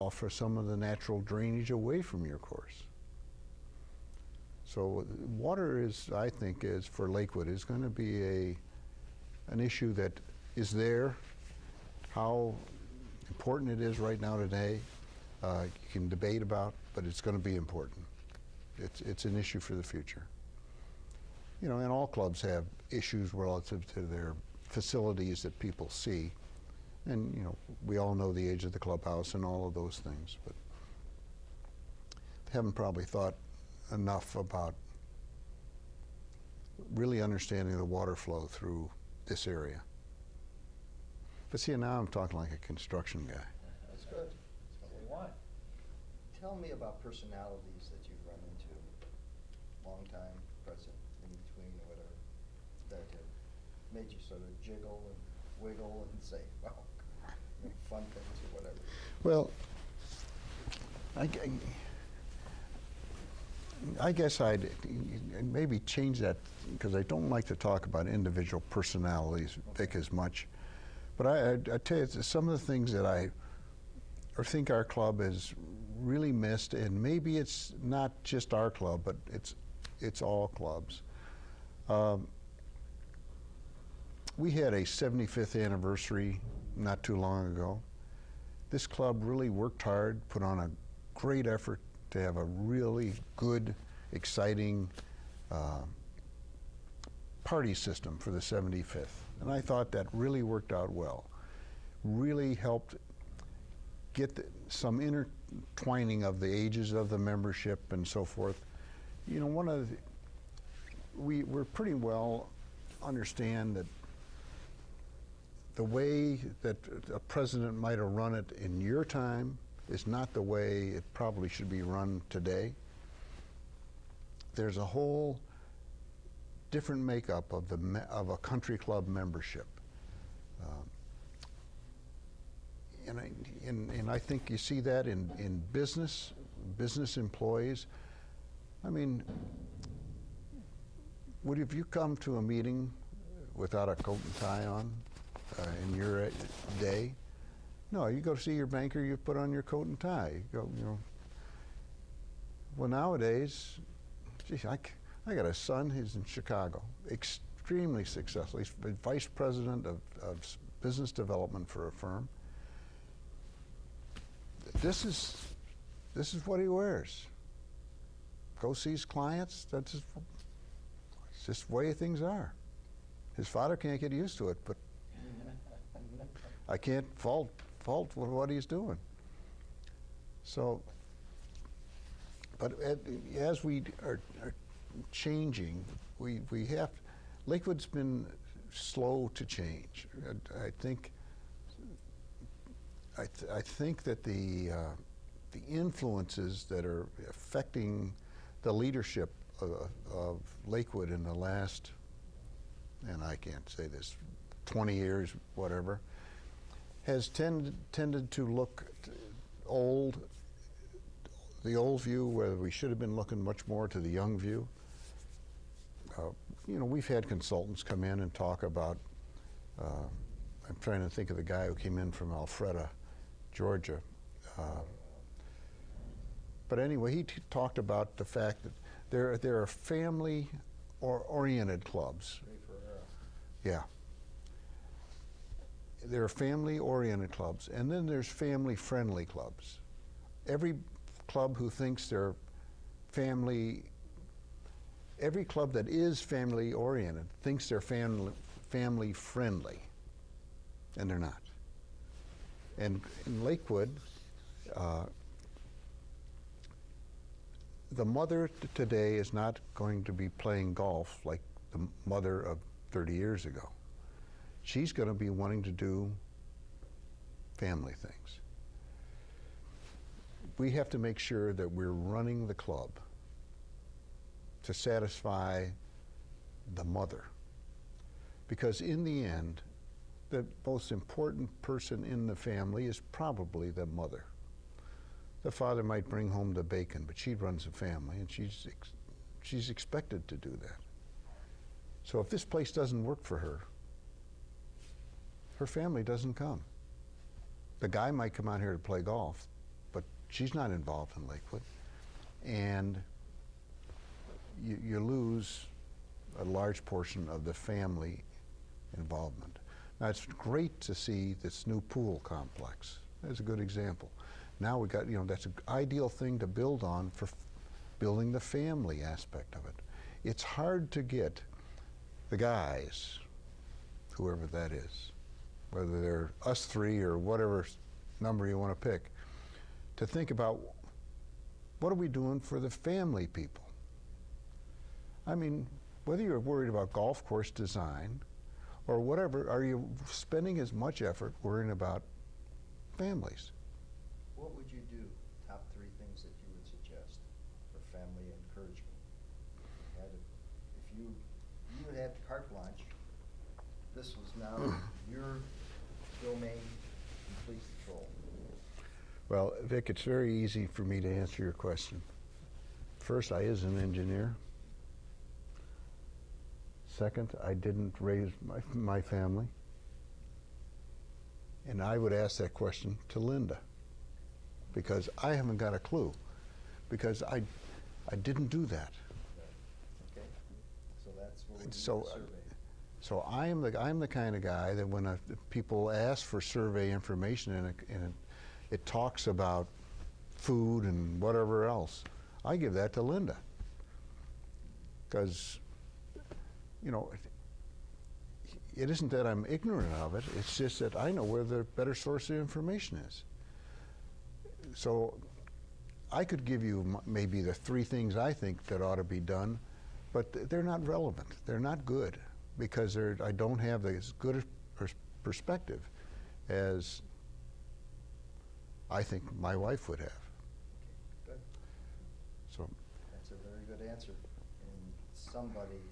offer some of the natural drainage away from your course. So water is, I think, is for Lakewood is going to be an issue that is there. How important it is right now today, you can debate about, but it's going to be important. It's an issue for the future. You know, and all clubs have issues relative to their facilities that people see. And, you know, we all know the age of the clubhouse and all of those things, but haven't probably thought enough about really understanding the water flow through this area. But see, now I'm talking like a construction guy. That's good. That's what we want. Tell me about personalities that you've run into, long time, present, in between, or whatever, that have made you sort of jiggle and wiggle and say, well, you know, fun things or whatever. Well, I guess I'd maybe change that, because I don't like to talk about individual personalities, Vic, as much. But I tell you, some of the things that I think our club has really missed, and maybe it's not just our club, but it's all clubs. We had a 75th anniversary not too long ago. This club really worked hard, put on a great effort to have a really good, exciting party system for the 75th. And I thought that really worked out well. Really helped get some intertwining of the ages of the membership and so forth. You know, we're pretty well understand that the way that a president might have run it in your time is not the way it probably should be run today. There's a whole different makeup of a country club membership, and I think you see that in business employees. I mean, if you come to a meeting without a coat and tie on in your day? No, you go see your banker, you put on your coat and tie. You go, you know. Well, nowadays, geez, I got a son, he's in Chicago, extremely successful. He's been vice president of business development for a firm. This is what he wears. Go see his clients, it's just the way things are. His father can't get used to it, but I can't fault with what he's doing. So, but as we are changing, we have, Lakewood's been slow to change. I think that the influences that are affecting the leadership of Lakewood in the last, and I can't say this, 20 years, whatever, has tended to look old, the old view, where we should have been looking much more to the young view. You know, we've had consultants come in and talk about, I'm trying to think of the guy who came in from Alpharetta, Georgia. But anyway, he talked about the fact that there are family-oriented clubs. Yeah. There are family-oriented clubs, and then there's family-friendly clubs. Every club who thinks they're every club that is family-oriented thinks they're family-friendly, and they're not. And in Lakewood, the mother today is not going to be playing golf like the mother of 30 years ago. She's going to be wanting to do family things. We have to make sure that we're running the club to satisfy the mother. Because in the end, the most important person in the family is probably the mother. The father might bring home the bacon, but she runs the family, and she's expected to do that. So if this place doesn't work for her, her family doesn't come. The guy might come out here to play golf, but she's not involved in Lakewood. And you lose a large portion of the family involvement. Now, it's great to see this new pool complex. That's a good example. Now we got, that's an ideal thing to build on for building the family aspect of it. It's hard to get the guys, whoever that is, whether they're us three or whatever number you want to pick, to think about what are we doing for the family people? I mean, whether you're worried about golf course design or whatever, are you spending as much effort worrying about families? What would you do? Top 3 things that you would suggest for family encouragement? If you had carte blanche, this was now your domain, complete control. Well, Vic, it's very easy for me to answer your question. First, I is an engineer. Second, I didn't raise my family. And I would ask that question to Linda, because I haven't got a clue, because I didn't do that. Okay, so that's what we do So, in the survey. So I'm the kind of guy that when people ask for survey information and it talks about food and whatever else, I give that to Linda, because it isn't that I'm ignorant of it, it's just that I know where the better source of information is. So I could give you maybe the 3 things I think that ought to be done, but they're not relevant. They're not good, because I don't have as good a perspective as I think my wife would have. Okay, good. So That's a very good answer. And somebody,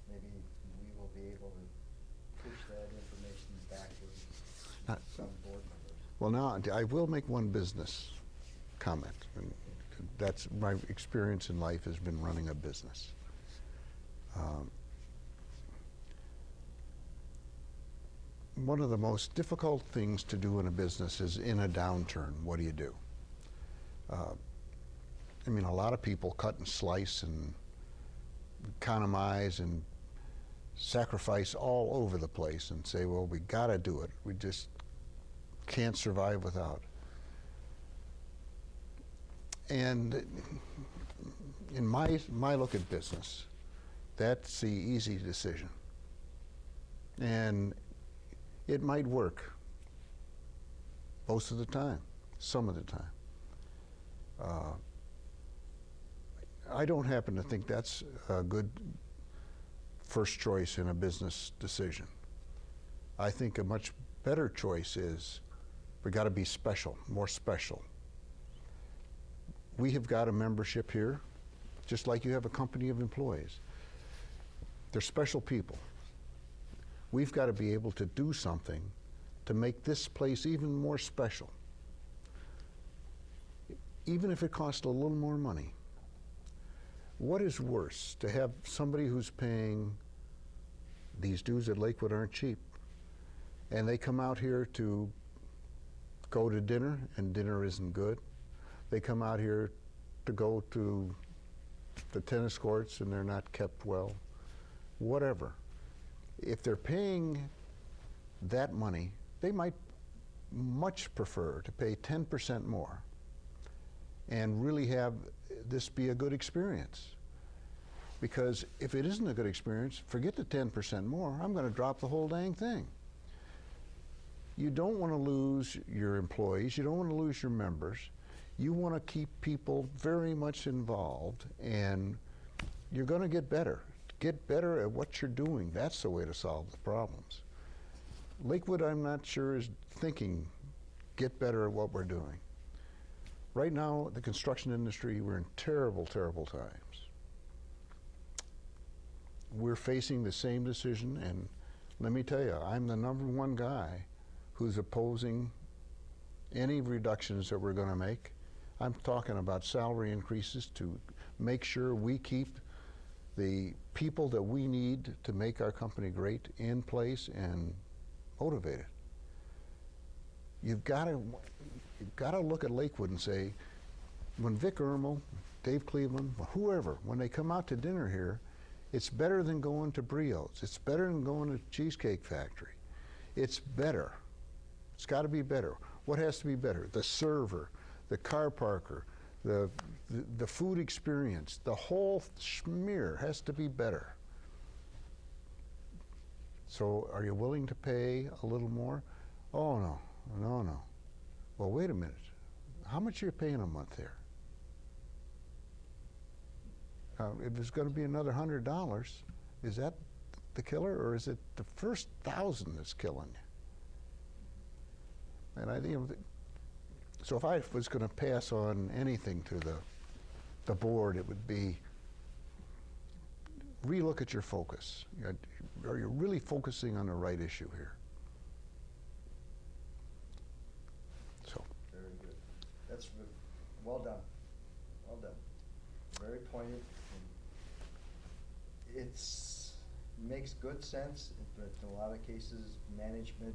maybe we will be able to push that information back to some board members. well, now I will make one business comment, and that's my experience in life has been running a business. One of the most difficult things to do in a business is in a downturn, what do you do? I mean, a lot of people cut and slice and economize and sacrifice all over the place and say, well, we got to do it. We just can't survive without. And in my look at business, that's the easy decision. And it might work most of the time, some of the time. I don't happen to think that's a good first choice in a business decision. I think a much better choice is we got to be special, more special. We have got a membership here, just like you have a company of employees. They're special people. We've got to be able to do something to make this place even more special, even if it costs a little more money. What is worse, to have somebody who's paying, these dues at Lakewood aren't cheap, and they come out here to go to dinner, and dinner isn't good. They come out here to go to the tennis courts, and they're not kept well. Whatever. If they're paying that money, they might much prefer to pay 10% more and really have this be a good experience. Because if it isn't a good experience, forget the 10% more, I'm going to drop the whole dang thing. You don't want to lose your employees, you don't want to lose your members. You want to keep people very much involved, and you're going to get better. Get better at what you're doing. That's the way to solve the problems. Lakewood, I'm not sure, is thinking, get better at what we're doing. Right now, the construction industry, we're in terrible, terrible times. We're facing the same decision, and let me tell you, I'm the #1 guy who's opposing any reductions that we're going to make. I'm talking about salary increases to make sure we keep the people that we need to make our company great in place and motivated. You've got to look at Lakewood and say, when Vic Ermel, Dave Cleveland, whoever, when they come out to dinner here, it's better than going to Brio's. It's better than going to Cheesecake Factory. It's better. It's got to be better. What has to be better? The server, the car parker, the food experience, the whole schmear has to be better. So are you willing to pay a little more? Oh, no, no, no. Well, wait a minute. How much are you paying a month there? If it's going to be another $100, is that the killer, or is it the first 1,000 that's killing you? And I think, so if I was going to pass on anything to the board, it would be relook at your focus. Are you really focusing on the right issue here? So. Very good. That's well done. Well done. Very pointed. It's makes good sense, but in a lot of cases, management,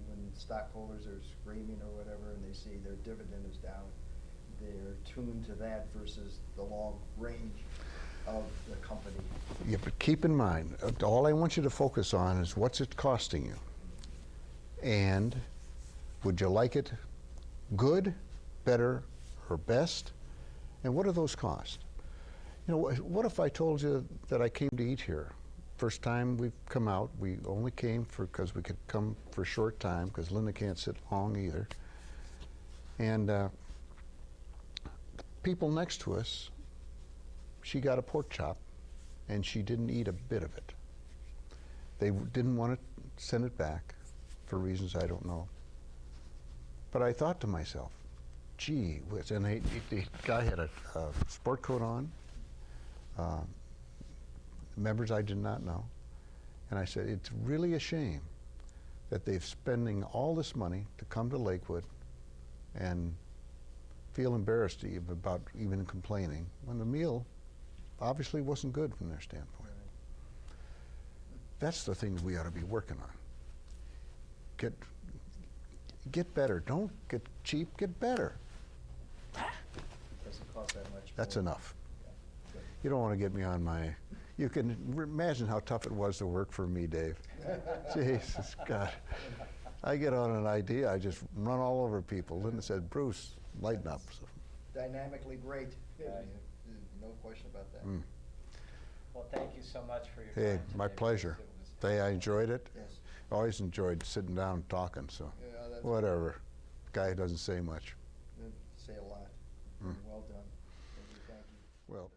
when stockholders are screaming or whatever, and they see their dividend is down, they're tuned to that versus the long range of the company. Yeah, but keep in mind, all I want you to focus on is what's it costing you, and would you like it good, better, or best, and what do those cost? You know, what if I told you that I came to eat here? First time we've come out, we only came because we could come for a short time, because Linda can't sit long either. And people next to us, she got a pork chop, and she didn't eat a bit of it. They didn't want to send it back for reasons I don't know. But I thought to myself, gee whiz, and the guy had a sport coat on, members I did not know. And I said, it's really a shame that they're spending all this money to come to Lakewood and feel embarrassed about even complaining when the meal obviously wasn't good from their standpoint. That's the things we ought to be working on. Get better. Don't get cheap, get better. Doesn't cost that much. That's more. enough. Yeah, good. You don't want to get me on my... You can imagine how tough it was to work for me, Dave. Jesus, God. I get on an idea, I just run all over people. Linda said, Bruce, lighten up. So, Dynamically great. No question about that. Well, thank you so much for your Hey, time my today, pleasure. Bruce. I enjoyed it. Yes. Always enjoyed sitting down and talking, so Yeah, that's whatever. Guy doesn't say much. Say a lot. Well done. Thank you. Well.